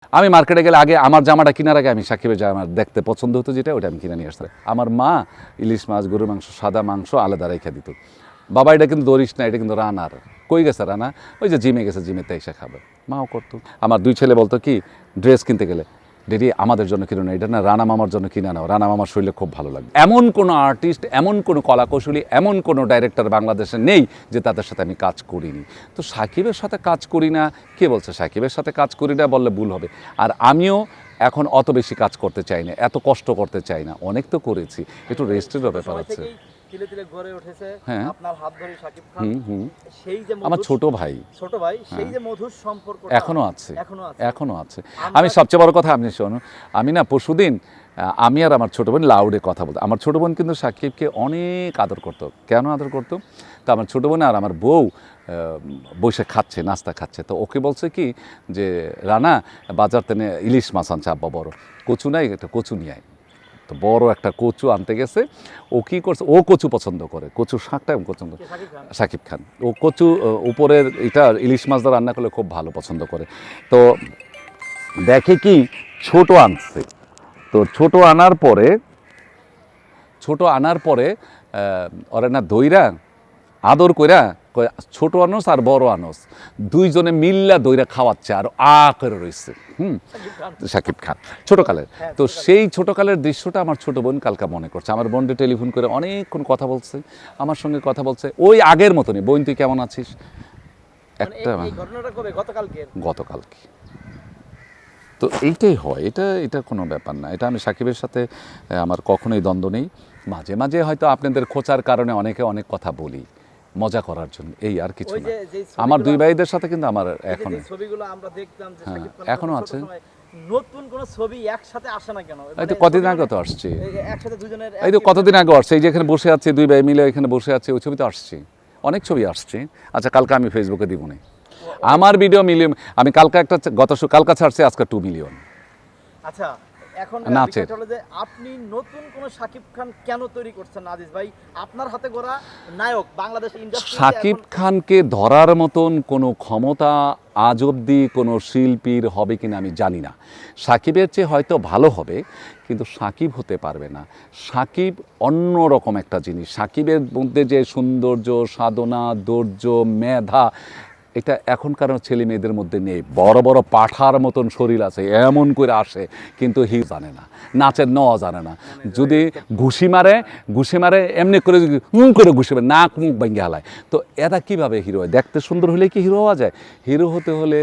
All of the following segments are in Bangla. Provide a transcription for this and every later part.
আমি মার্কেটে গেলে আগে আমার জামাটা কেনার আগে আমি সাকিবের জামা দেখতে পছন্দ হতো যেটা ওটা আমি কিনে নিয়ে আসতাম। আমার মা ইলিশ মাছ, গরুর মাংস, সাদা মাংস আলাদা রেখে দিত। বাবা এটা কিন্তু দরিস না, এটা কিন্তু রানার। কই গেছে রানা? ওই যে জিমে গেছে, জিমেতে এসে খাবে। মাও করতো। আমার দুই ছেলে বলতো কি, ড্রেস কিনতে গেলে ডেডি আমাদের জন্য কিনো না, এটা না রানা মামার জন্য কিনে নাও, রানা মামার শরীরে খুব ভালো লাগবে। এমন কোনো আর্টিস্ট, এমন কোনো কলাকৌশলী, এমন কোনো ডাইরেক্টর বাংলাদেশে নেই যে তাদের সাথে আমি কাজ করিনি। তো সাকিবের সাথে কাজ করি না, কে বলছে সাকিবের সাথে কাজ করি না বললে ভুল হবে। আর আমিও এখন অত বেশি কাজ করতে চাই না, এত কষ্ট করতে চাই না, অনেক তো করেছি, একটু রেস্টেরও ব্যাপার আছে। তিলে তিলে গড়ে উঠেছে হ্যাঁ। আপনার হাত ধরে শাকিব খান। সেই যে আমার ছোট ভাই, সেই যে মধুর সম্পর্ক এখনো আছে। আমি সবচেয়ে বড় কথা, আপনি শোনো, আমি না পরশুদিন আমি আর আমার ছোটো বোন লাউডে কথা বলতো। আমার ছোটো বোন কিন্তু সাকিবকে অনেক আদর করতো। কেন আদর করতো? তো আমার ছোটো বোন আর আমার বউ বসে খাচ্ছে, নাস্তা খাচ্ছে। তো ওকে বলছে কি যে রানা বাজার থেকে ইলিশ মাছ আনছে আব্বা, বড় কচু নাই, একটা কচু নিয়ে আয়। তো বড় একটা কচু আনতে গেছে। ও কী করছে, ও কচু পছন্দ করে, কচুর শাকটা পছন্দ। শাকিব খান ও কচু উপরের এটা ইলিশ মাছ দিয়ে রান্না করলে খুব ভালো পছন্দ করে। তো দেখে কি ছোট আনছে। তো ছোট আনার পরে ওরা না দইরা আদর কইরা ছোট আনস আর বড় আনস দুইজনে মিল্লা দইরা খাওয়াচ্ছে আর করে রয়েছে। শাকিব খান ছোটকালের। তো সেই ছোটকালের দৃশ্যটা আমার ছোট বোন কালকা মনে করছে। আমার বোনকে টেলিফোন করে অনেকক্ষণ কথা বলছে, আমার সঙ্গে কথা বলছে ওই আগের মতনই। বোন তুই কেমন আছিস? একটা গতকালকে। তো এইটাই হয়, এটা কোনো ব্যাপার না। এটা আমি সাকিবের সাথে আমার কখনোই দ্বন্দ্ব নেই। মাঝে মাঝে হয়তো আপনাদের খোঁচার কারণে অনেকে অনেক কথা বলি মজা করার জন্য, এই আর কিছু না। আমার দুই ভাইদের সাথে কিন্তু আমার এখনো ছবিগুলো আমরা দেখতাম যে শাকিব খান এখনো আছে। নতুন কোন ছবি একসাথে আসে না কেন? এই তো কতদিন আগে তো আসছে, একসাথে দুজনের, এই তো কতদিন আগে আসছে, এই যে এখানে বসে আছে দুই ভাই মিলে এখানে বসে আছে, ওই ছবি তো আসছে, অনেক ছবি আসছে। আচ্ছা কালকে আমি ফেসবুকে দিব না আমার ভিডিও মিলিয়ন। আমি কালকে একটা কালকা ছাড়ছি, আজকে 2 মিলিয়ন। আচ্ছা এখন বিষয়টা হলো যে আপনি নতুন কোন শাকিব খান কেন তৈরি করছেন আজিজ ভাই? আপনার হাতে গড়া নায়ক বাংলাদেশ ইন্ডাস্ট্রি, শাকিব খানকে ধরার মতন কোনো ক্ষমতা আজ অবধি কোনো শিল্পীর হবে কিনা আমি জানি না। শাকিবের চেয়ে হয়তো ভালো হবে, কিন্তু শাকিব হতে পারবে না। শাকিব অন্যরকম একটা জিনিস। শাকিবের মধ্যে যে সৌন্দর্য, সাধনা, ধৈর্য, মেধা, এটা এখনকার ছেলে মেয়েদের মধ্যে নেই। বড় বড় পাঠার মতন শরীর আছে, এমন করে আসে, কিন্তু জানে না, নাচের জানে না। যদি ঘুষি মারে এমনি করে ঘুষি মারে, নাক মুখ ভেঙে হালায়। তো এরা কীভাবে হিরো হয়? দেখতে সুন্দর হলে কি হিরো হওয়া যায়? হিরো হতে হলে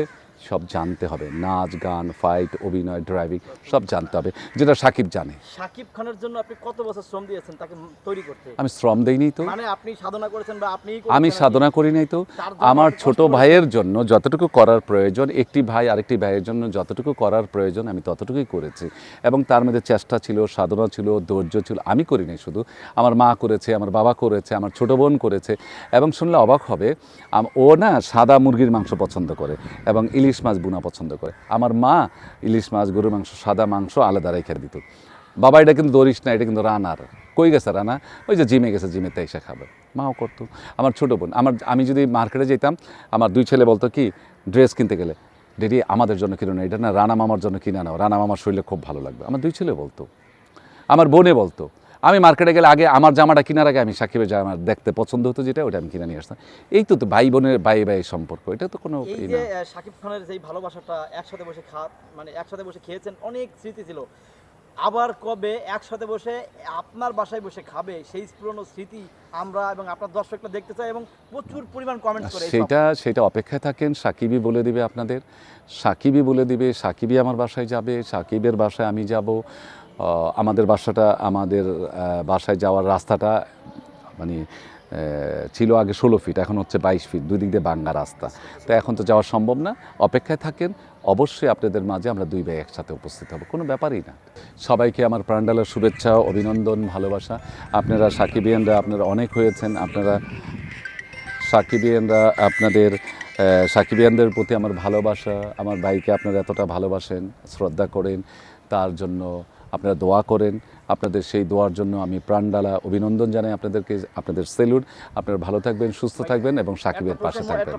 সব জানতে হবে, নাচ, গান, ফাইট, অভিনয়, ড্রাইভিং সব জানতে হবে, যেটা সাকিব জানে। সাকিব খানের জন্য আপনি কত বছর শ্রম দিয়েছেন তাকে তৈরি করতে? আমি শ্রম দেইনি তো, মানে আপনি সাধনা করেছেন বা আপনি? আমি সাধনা করি নাই তো। আমার ছোট ভাইয়ের জন্য যতটুকু করার প্রয়োজন, একটি ভাই আরেকটি ভাইয়ের জন্য যতটুকু করার প্রয়োজন আমি ততটুকুই করেছি। এবং তার মধ্যে চেষ্টা ছিল, সাধনা ছিল, ধৈর্য ছিল। আমি করি নাই শুধু, আমার মা করেছে, আমার বাবা করেছে, আমার ছোট বোন করেছে। এবং শুনলে অবাক হবে, ও না সাদা মুরগির মাংস পছন্দ করে এবং ইলিশ মাছ বুনা পছন্দ করে। আমার মা ইলিশ মাছ, গরুর মাংস, সাদা মাংস আলাদা রেখে দিত। বাবা এটা কিন্তু দরিস না, এটা কিন্তু রানার। কই গেছে রানা? ওই যে জিমে গেছে, জিমেতে এসে খাবে। মাও করতো। আমার ছোটো বোন, আমি যদি মার্কেটে যেতাম, আমার দুই ছেলে বলতো কি, ড্রেস কিনতে গেলে ডেডি আমাদের জন্য কিনো না, এটা না রানা মামার জন্য কিনে নাও, রানা মামার শরীরে খুব ভালো লাগবে। আমার দুই ছেলে বলতো। আমার বোনে বলতো। আমি মার্কেটে গেলে আগে আমার জামাটা কেনার আগে আমি সাকিবের জামা দেখতে পছন্দ হতো যেটা ওটা আমি কিনে নিয়ে আসতাম। এই তো ভাই বোনের ভাই সম্পর্ক, এটা তো কোনো এই যে শাকিব খানের যেই ভালোবাসাটা, একসাথে বসে একসাথে বসে খেয়েছেন, অনেক স্মৃতি ছিল। আবার কবে একসাথে বসে আপনার বাসায় বসে খাবে সেই পুরনো স্মৃতি আমরা এবং আপনার দর্শকরা দেখতে চাই এবং প্রচুর পরিমাণ কমেন্ট করে। সেটা অপেক্ষায় থাকেন, সাকিবই বলে দিবে আপনাদের। সাকিবই বলে দিবে, সাকিবই আমার বাসায় যাবে, সাকিবের বাসায় আমি যাব। আমাদের বাসায় যাওয়ার রাস্তাটা মানে ছিল আগে 16 ফিট, এখন হচ্ছে 22 ফিট, দুই দিক দিয়ে বাঙ্গা রাস্তা। তো এখন তো যাওয়া সম্ভব না। অপেক্ষায় থাকেন, অবশ্যই আপনাদের মাঝে আমরা দুই ভাই একসাথে উপস্থিত হব, কোনো ব্যাপারই না। সবাইকে আমার প্রাণঢালা শুভেচ্ছা, অভিনন্দন, ভালোবাসা। আপনারা সাকিবিয়ানরা আপনারা অনেক হয়েছেন, আপনারা সাকিবিয়ানদের প্রতি আমার ভালোবাসা। আমার ভাইকে আপনারা এতটা ভালোবাসেন, শ্রদ্ধা করেন, তার জন্য আপনারা দোয়া করেন। আপনাদের সেই দোয়ার জন্য আমি প্রাণঢালা অভিনন্দন জানাই আপনাদেরকে, আপনাদের সেলুট। আপনারা ভালো থাকবেন, সুস্থ থাকবেন এবং সাকিবের পাশে থাকবেন।